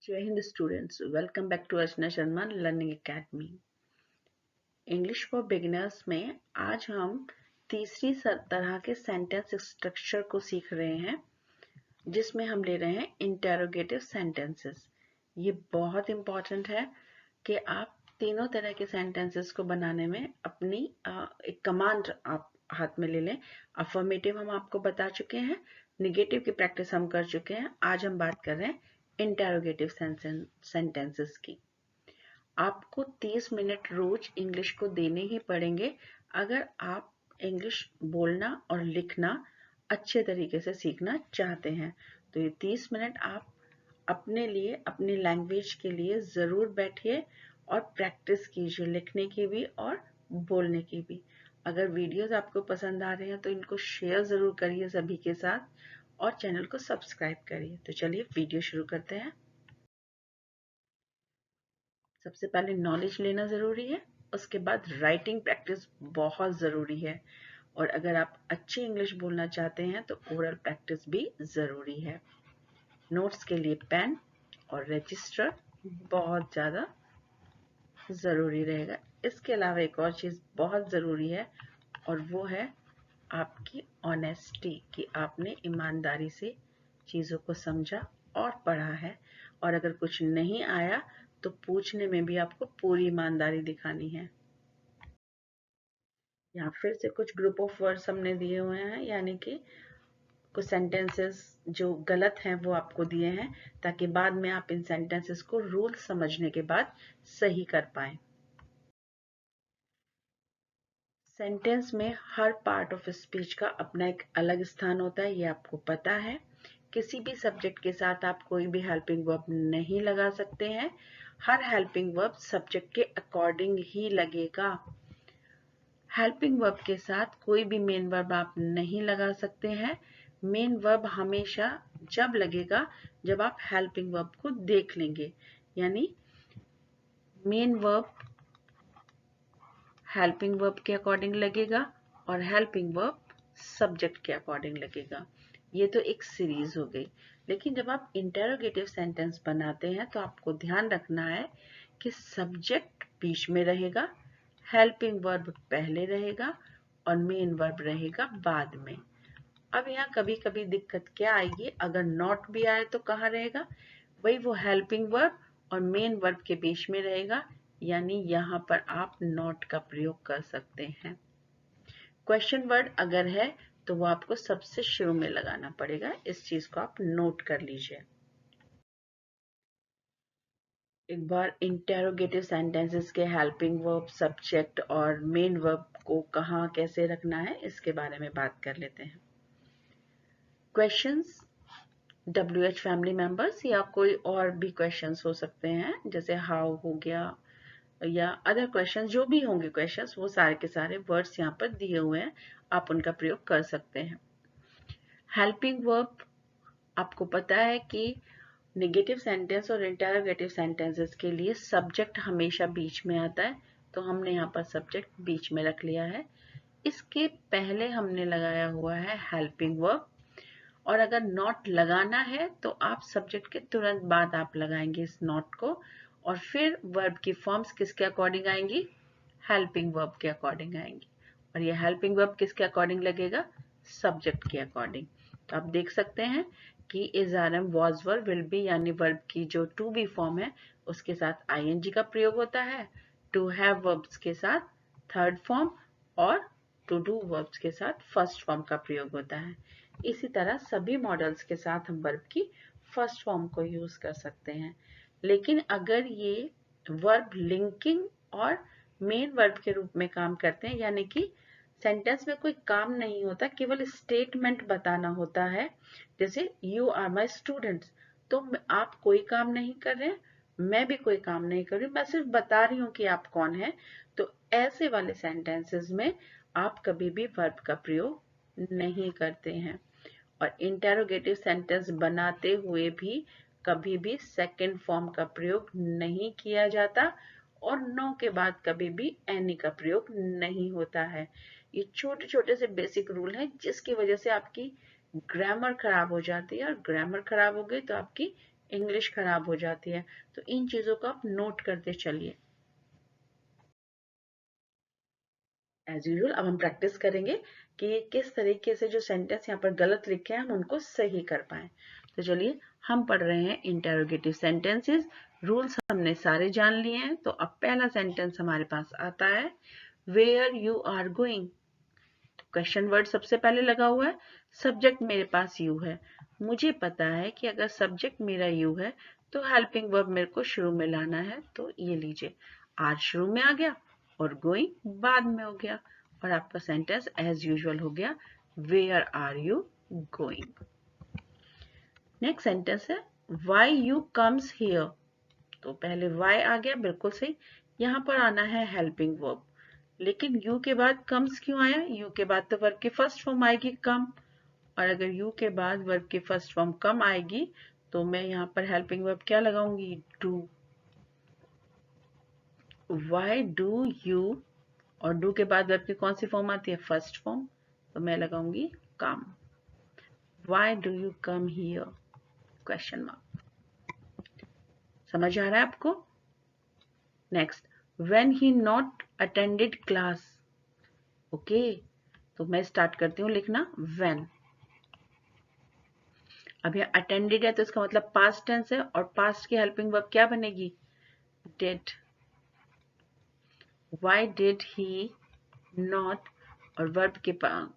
जय हिंद students, welcome back to Archana Sharma learning academy. English for beginners में आज हम तीसरी तरह के सेंटेंस स्ट्रक्चर को सीख रहे हैं, जिसमें हम ले रहे हैं इंटेरोगेटिव सेंटेंसेस। ये बहुत इंपॉर्टेंट है कि आप तीनों तरह के सेंटेंसेस को बनाने में अपनी एक कमांड आप हाथ में ले लें। अफर्मेटिव हम आपको बता चुके हैं, निगेटिव की प्रैक्टिस हम कर चुके हैं। आज हम बात कर रहे हैं इंटेरोगेटिव सेंटेंसेस की। आपको 30 मिनट रोज इंग्लिश को देने ही पड़ेंगे अगर आप इंग्लिश बोलना और लिखना अच्छे तरीके से सीखना चाहते हैं। तो ये 30 मिनट आप अपने लिए, अपनी लैंग्वेज के लिए ज़रूर बैठिए और प्रैक्टिस कीजिए, लिखने की भी और बोलने की भी। अगर वीडियोस आपको पसंद आ रहे हैं तो इनको शेयर ज़रूर करिए सभी के साथ और चैनल को सब्सक्राइब करिए। तो चलिए वीडियो शुरू करते हैं। सबसे पहले नॉलेज लेना ज़रूरी है, उसके बाद राइटिंग प्रैक्टिस बहुत ज़रूरी है, और अगर आप अच्छी इंग्लिश बोलना चाहते हैं तो ओरल प्रैक्टिस भी ज़रूरी है। नोट्स के लिए पेन और रजिस्टर बहुत ज़्यादा ज़रूरी रहेगा। इसके अलावा एक और चीज़ बहुत ज़रूरी है, और वो है आपकी ऑनेस्टी, कि आपने ईमानदारी से चीज़ों को समझा और पढ़ा है, और अगर कुछ नहीं आया तो पूछने में भी आपको पूरी ईमानदारी दिखानी है। यहाँ फिर से कुछ ग्रुप ऑफ वर्ड्स हमने दिए हुए हैं, यानी कि कुछ सेंटेंसेस जो गलत हैं वो आपको दिए हैं, ताकि बाद में आप इन सेंटेंसेस को रूल समझने के बाद सही कर पाएं। सेंटेंस में हर पार्ट ऑफ स्पीच का अपना एक अलग स्थान होता है, ये आपको पता है। किसी भी सब्जेक्ट के साथ आप कोई भी हेल्पिंग वर्ब नहीं लगा सकते हैं। हर हेल्पिंग वर्ब सब्जेक्ट के अकॉर्डिंग ही लगेगा। हेल्पिंग वर्ब के साथ कोई भी मेन वर्ब आप नहीं लगा सकते हैं। मेन वर्ब हमेशा जब लगेगा जब आप हेल्पिंग वर्ब को देख लेंगे, यानी मेन वर्ब हेल्पिंग वर्ब के अकॉर्डिंग लगेगा और हेल्पिंग वर्ब सब्जेक्ट के अकॉर्डिंग लगेगा। ये तो एक सीरीज हो गई। लेकिन जब आप इंटेरोगेटिव सेंटेंस बनाते हैं तो आपको ध्यान रखना है कि सब्जेक्ट बीच में रहेगा, हेल्पिंग वर्ब पहले रहेगा और मेन वर्ब रहेगा बाद में। अब यहाँ कभी कभी दिक्कत क्या आएगी, अगर नॉट भी आए तो कहाँ रहेगा? वही वो हेल्पिंग वर्ब और मेन वर्ब के बीच में रहेगा, यानी यहाँ पर आप नॉट का प्रयोग कर सकते हैं। क्वेश्चन वर्ड अगर है तो वो आपको सबसे शुरू में लगाना पड़ेगा। इस चीज को आप नोट कर लीजिए। एक बार इंटेरोगेटिव सेंटेंसेस के हेल्पिंग वर्ब, सब्जेक्ट और मेन वर्ब को कहाँ कैसे रखना है इसके बारे में बात कर लेते हैं। क्वेश्चंस WH फैमिली मेंबर्स या कोई और भी क्वेश्चंस हो सकते हैं, जैसे हाउ हो गया या अदर क्वेश्चंस, जो भी होंगे क्वेश्चंस, वो सारे के सारे वर्ड्स यहाँ पर दिए हुए हैं, आप उनका प्रयोग कर सकते हैं। हेल्पिंग वर्ब आपको पता है कि नेगेटिव सेंटेंस और इंटेरोगेटिव सेंटेंसेस के लिए सब्जेक्ट हमेशा बीच में आता है, तो हमने यहाँ पर सब्जेक्ट बीच में रख लिया है। इसके पहले हमने लगाया हुआ है हेल्पिंग वर्ब, और अगर नॉट लगाना है तो आप सब्जेक्ट के तुरंत बाद आप लगाएंगे इस नॉट को, और फिर वर्ब की फॉर्म्स किसके अकॉर्डिंग आएंगी? हेल्पिंग वर्ब के अकॉर्डिंग आएंगी। और ये हेल्पिंग वर्ब किसके अकॉर्डिंग लगेगा? सब्जेक्ट के अकॉर्डिंग। तो आप देख सकते हैं कि is are am was were will be, यानी वर्ब की जो टू बी फॉर्म है उसके साथ आईएनजी का प्रयोग होता है, टू हैव वर्ब्स के साथ थर्ड फॉर्म और टू डू वर्ब्स के साथ फर्स्ट फॉर्म का प्रयोग होता है। इसी तरह सभी मॉडल्स के साथ हम वर्ब की फर्स्ट फॉर्म को यूज कर सकते हैं। लेकिन अगर ये वर्ब लिंकिंग और मेन वर्ब के रूप में काम करते हैं, यानी कि सेंटेंस में कोई काम नहीं होता, केवल स्टेटमेंट बताना होता है, जैसे यू आर माई स्टूडेंट्स, तो आप कोई काम नहीं कर रहे हैं, मैं भी कोई काम नहीं कर रही हूँ, मैं सिर्फ बता रही हूँ कि आप कौन है। तो ऐसे वाले सेंटेंसेस में आप कभी भी वर्ब का प्रयोग नहीं करते हैं। और इंटेरोगेटिव सेंटेंस बनाते हुए भी कभी भी सेकंड फॉर्म का प्रयोग नहीं किया जाता, और नो के बाद कभी भी एनी का प्रयोग नहीं होता है। ये छोटे छोटे से बेसिक रूल हैं, जिसकी वजह से आपकी ग्रामर खराब हो जाती है, और ग्रामर खराब हो गई तो आपकी इंग्लिश खराब हो जाती है। तो इन चीजों को आप नोट करते चलिए। एज यूजुअल अब हम प्रैक्टिस करेंगे कि किस तरीके से जो सेंटेंस यहाँ पर गलत लिखे हैं हम उनको सही कर पाए। तो चलिए हम पढ़ रहे हैं इंटेरोगेटिव सेंटेंसेस। रूल्स हमने सारे जान लिए हैं। तो अब पहला सेंटेंस हमारे पास आता है, where you are going. Question word सबसे पहले लगा हुआ है, सब्जेक्ट मेरे पास यू है। मुझे पता है कि अगर सब्जेक्ट मेरा यू है तो हेल्पिंग वर्ब मेरे को शुरू में लाना है। तो ये लीजिए, आर शुरू में आ गया और गोइंग बाद में हो गया, और आपका सेंटेंस एज यूजुअल हो गया, where are you going. Next sentence है, वाई यू कम्स हियर। तो पहले वाई आ गया, बिल्कुल सही। यहाँ पर आना है हेल्पिंग वर्ब, लेकिन यू के बाद कम्स क्यों आया? यू के बाद तो वर्ब की फर्स्ट फॉर्म आएगी कम, और अगर यू के बाद वर्ब की फर्स्ट फॉर्म कम आएगी तो मैं यहाँ पर हेल्पिंग वर्ब क्या लगाऊंगी? डू। वाई डू यू, और डू के बाद वर्ब की कौन सी फॉर्म आती है? फर्स्ट फॉर्म, तो मैं लगाऊंगी comma. Why do you come here? Question mark. समझ आ रहा है आपको? Next, when he not attended class. Okay, तो मैं स्टार्ट करती हूँ लिखना व्हेन। अब यहाँ अटेंडेड है तो इसका मतलब पास्ट टेंस है, और पास्ट की हेल्पिंग वर्ब क्या बनेगी? Did. Why did he not, और वर्ब के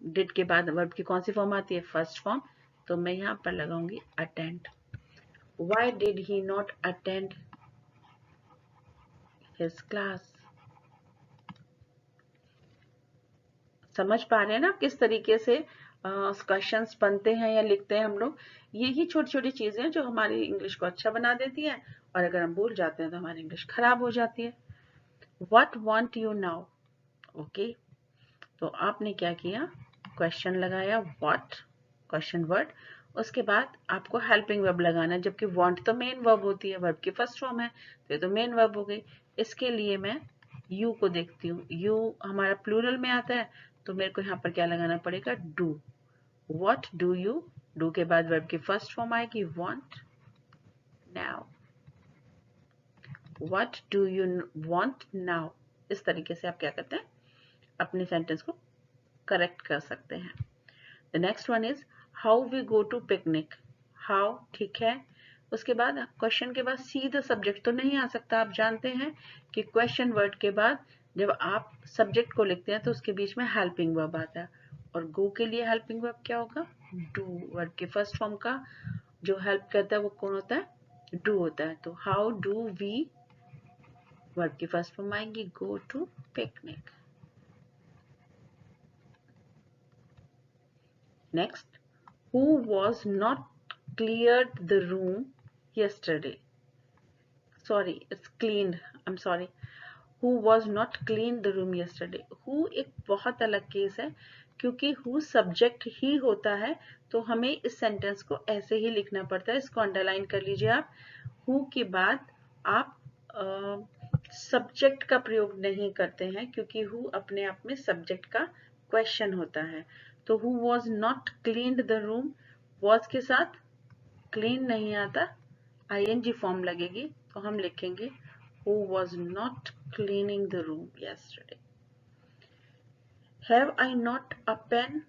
डिड के बाद वर्ब की कौन सी फॉर्म आती है? फर्स्ट फॉर्म, तो मैं यहाँ पर लगाऊंगी attend. Why did he not attend his class. समझ पा रहे हैं ना किस तरीके से क्वेश्चंस बनते हैं या लिखते हैं हम लोग? यही छोटी छोटी चीजें हैं जो हमारी इंग्लिश को अच्छा बना देती है, और अगर हम भूल जाते हैं तो हमारी इंग्लिश खराब हो जाती है। What want you now? Okay, तो आपने क्या किया? क्वेश्चन लगाया what, क्वेश्चन वर्ड, उसके बाद आपको हेल्पिंग वर्ब लगाना है, जबकि want तो मेन वर्ब होती है, वर्ब की फर्स्ट फॉर्म है, तो ये तो मेन वर्ब हो गई। इसके लिए मैं यू को देखती हूँ, यू हमारा प्लूरल में आता है, तो मेरे को यहाँ पर क्या लगाना पड़ेगा? Do. What do you, do के बाद वर्ब की फर्स्ट फॉर्म आएगी want now। What do you want now? इस तरीके से आप क्या करते हैं? अपने सेंटेंस को करेक्ट कर सकते हैं। The next one is how we go to picnic. How, ठीक है। उसके बाद क्वेश्चन के बाद सीधा सब्जेक्ट तो नहीं आ सकता। आप जानते हैं कि क्वेश्चन वर्ड के बाद जब आप सब्जेक्ट को लिखते हैं तो उसके बीच में हेल्पिंग वर्ब आता है, और गो के लिए हेल्पिंग वर्ब क्या होगा? डू। वर्ब के फर्स्ट फॉर्म का जो हेल्प करता है वो कौन होता है? डू होता है। तो हाउ डू वी, वर्ब की फर्स्ट फॉर्म आएगी go to picnic. Next, who was not cleared the room yesterday? Sorry, it's cleaned. I'm sorry. Who was not cleaned the room yesterday? Who एक बहुत अलग case है, क्योंकि who subject ही होता है, तो हमें इस सेंटेंस को ऐसे ही लिखना पड़ता है। इसको अंडरलाइन कर लीजिए आप। who के बाद आप सब्जेक्ट का प्रयोग नहीं करते हैं, क्योंकि who अपने आप में सब्जेक्ट का क्वेश्चन होता है। तो who was not cleaned the room, was के साथ clean नहीं आता, ing फॉर्म लगेगी, तो हम लिखेंगे who was not cleaning the room yesterday। have I not a pen?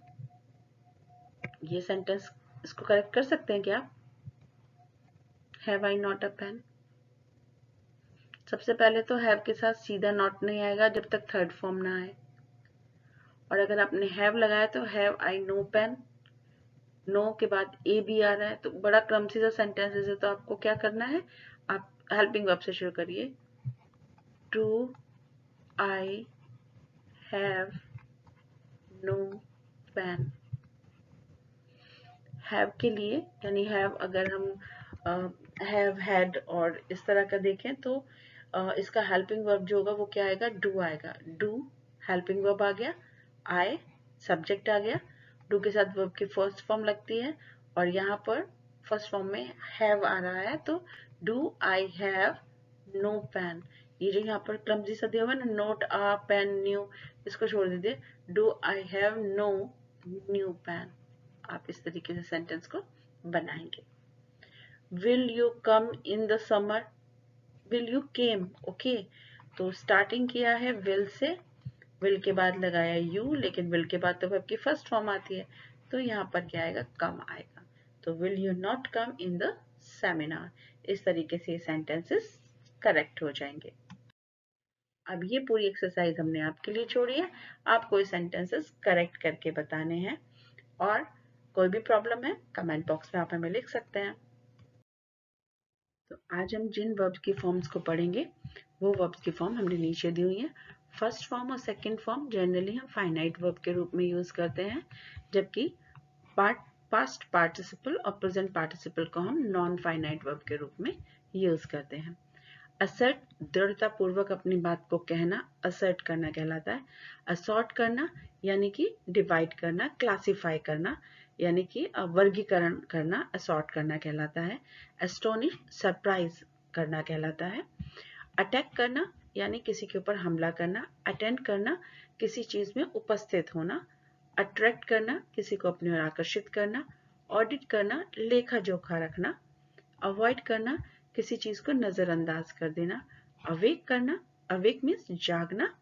ये सेंटेंस, इसको करेक्ट कर सकते हैं क्या? have I not a pen? सबसे पहले तो have के साथ सीधा not नहीं आएगा जब तक थर्ड फॉर्म ना आए, और अगर आपने have लगाया तो have I no pen, no के बाद ए भी आ रहा है, तो बड़ा क्रम सीधा सेंटेंसेस है, तो आपको क्या करना है? आप हेल्पिंग वर्ब से शुरू करिए। Do I have no pen. Have के लिए, यानी हैव अगर हम हैव हैड और इस तरह का देखें तो इसका हेल्पिंग वर्ब जो होगा वो क्या आएगा? डू आएगा। डू हेल्पिंग वर्ब आ गया, आई सब्जेक्ट आ गया, डू के साथ वर्ब की फर्स्ट फॉर्म लगती है, और यहाँ पर फर्स्ट फॉर्म में हैव आ रहा है, तो do I have no pen. ये जो यहाँ पर क्लमजी सा दिया हुआ है ना, नोट आ पेन न्यू, इसको छोड़ दीजिए। Do I have no new pen. आप इस तरीके से सेंटेंस को बनाएंगे। Will you come in the summer, will you came, okay. तो स्टार्टिंग किया है विल से, विल के बाद लगाया यू, लेकिन विल के बाद तो वर्ब की फर्स्ट फॉर्म आती है, तो यहाँ पर क्या आएगा, कम आएगा। तो will you not come in the seminar. इस तरीके से सेंटेंसेस करेक्ट हो जाएंगे। अब ये पूरी एक्सरसाइज हमने आपके लिए छोड़ी है, आपको ये सेंटेंसेस करेक्ट करके बताने हैं, और कोई भी प्रॉब्लम है कमेंट बॉक्स में आप हमें लिख सकते हैं। तो आज हम जिन वर्ब्स की फॉर्म्स को पढ़ेंगे वो वर्ब्स की फॉर्म हमने नीचे दी हुई है। फर्स्ट फॉर्म और सेकंड फॉर्म जनरली हम फाइनाइट वर्ब के रूप में यूज करते हैं, जबकि पास्ट पार्टिसिपल और प्रेजेंट पार्टिसिपल को हम नॉन फाइनाइट वर्ब के रूप में यूज करते हैं। असर्ट, दृढ़ता पूर्वक अपनी बात को कहना, असर्ट करना कहलाता है। असॉर्ट करना यानी कि डिवाइड करना, क्लासिफाई करना यानी कि वर्गीकरण करना, असॉर्ट करना कहलाता है। एस्टोनिश, सरप्राइज करना कहलाता है। अटैक करना यानी किसी के ऊपर हमला करना। अटेंड करना, किसी चीज में उपस्थित होना। अट्रैक्ट करना, किसी को अपनी ओर आकर्षित करना। ऑडिट करना, लेखा जोखा रखना। अवॉइड करना, किसी चीज को नजरअंदाज कर देना। अवेक करना, अवेक मीन्स जागना,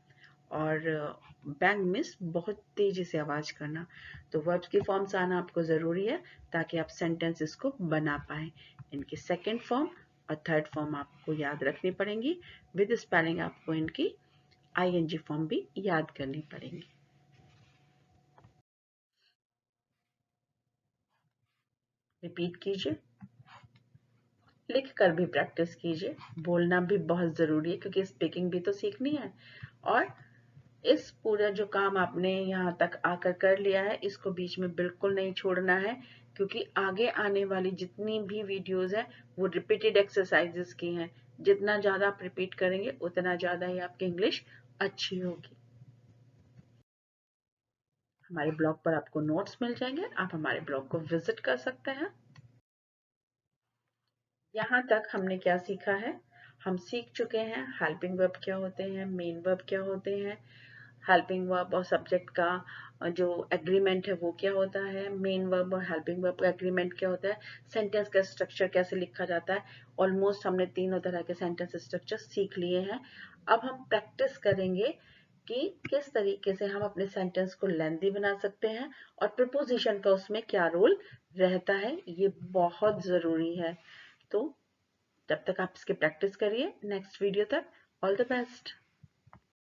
और बैंग मीन्स बहुत तेजी से आवाज करना। तो वर्ब्स की फॉर्म्स आना आपको जरूरी है ताकि आप सेंटेंसेस को बना पाए। इनकी सेकेंड फॉर्म और थर्ड फॉर्म आपको याद रखनी पड़ेंगी, विद स्पेलिंग आपको इनकी आईएनजी फॉर्म भी याद करनी पड़ेंगी। रिपीट कीजिए, लिख कर भी प्रैक्टिस कीजिए, बोलना भी बहुत जरूरी है क्योंकि स्पीकिंग भी तो सीखनी है। और इस पूरा जो काम आपने यहाँ तक आकर कर लिया है, इसको बीच में बिल्कुल नहीं छोड़ना है, क्योंकि आगे आने वाली जितनी भी वीडियोस हैं वो रिपीटेड एक्सरसाइजेस की हैं। जितना ज्यादा आप रिपीट करेंगे उतना ज्यादा ही आपकी इंग्लिश अच्छी होगी। हमारे ब्लॉग पर आपको नोट्स मिल जाएंगे, आप हमारे ब्लॉग को विजिट कर सकते हैं। यहाँ तक हमने क्या सीखा है, हम सीख चुके हैं हेल्पिंग वर्ब क्या होते हैं, मेन वर्ब क्या होते हैं, हेल्पिंग वर्ब और सब्जेक्ट का जो एग्रीमेंट है वो क्या होता है, मेन वर्ब और हेल्पिंग वर्ब का एग्रीमेंट क्या होता है, सेंटेंस का स्ट्रक्चर कैसे लिखा जाता है। ऑलमोस्ट हमने तीनों तरह के सेंटेंस स्ट्रक्चर सीख लिए हैं। अब हम प्रैक्टिस करेंगे कि किस तरीके से हम अपने सेंटेंस को लेंथी बना सकते हैं, और प्रीपोजिशन का उसमें क्या रोल रहता है, ये बहुत जरूरी है। तो तब तक आप इसकी प्रैक्टिस करिए। नेक्स्ट वीडियो तक ऑल द बेस्ट।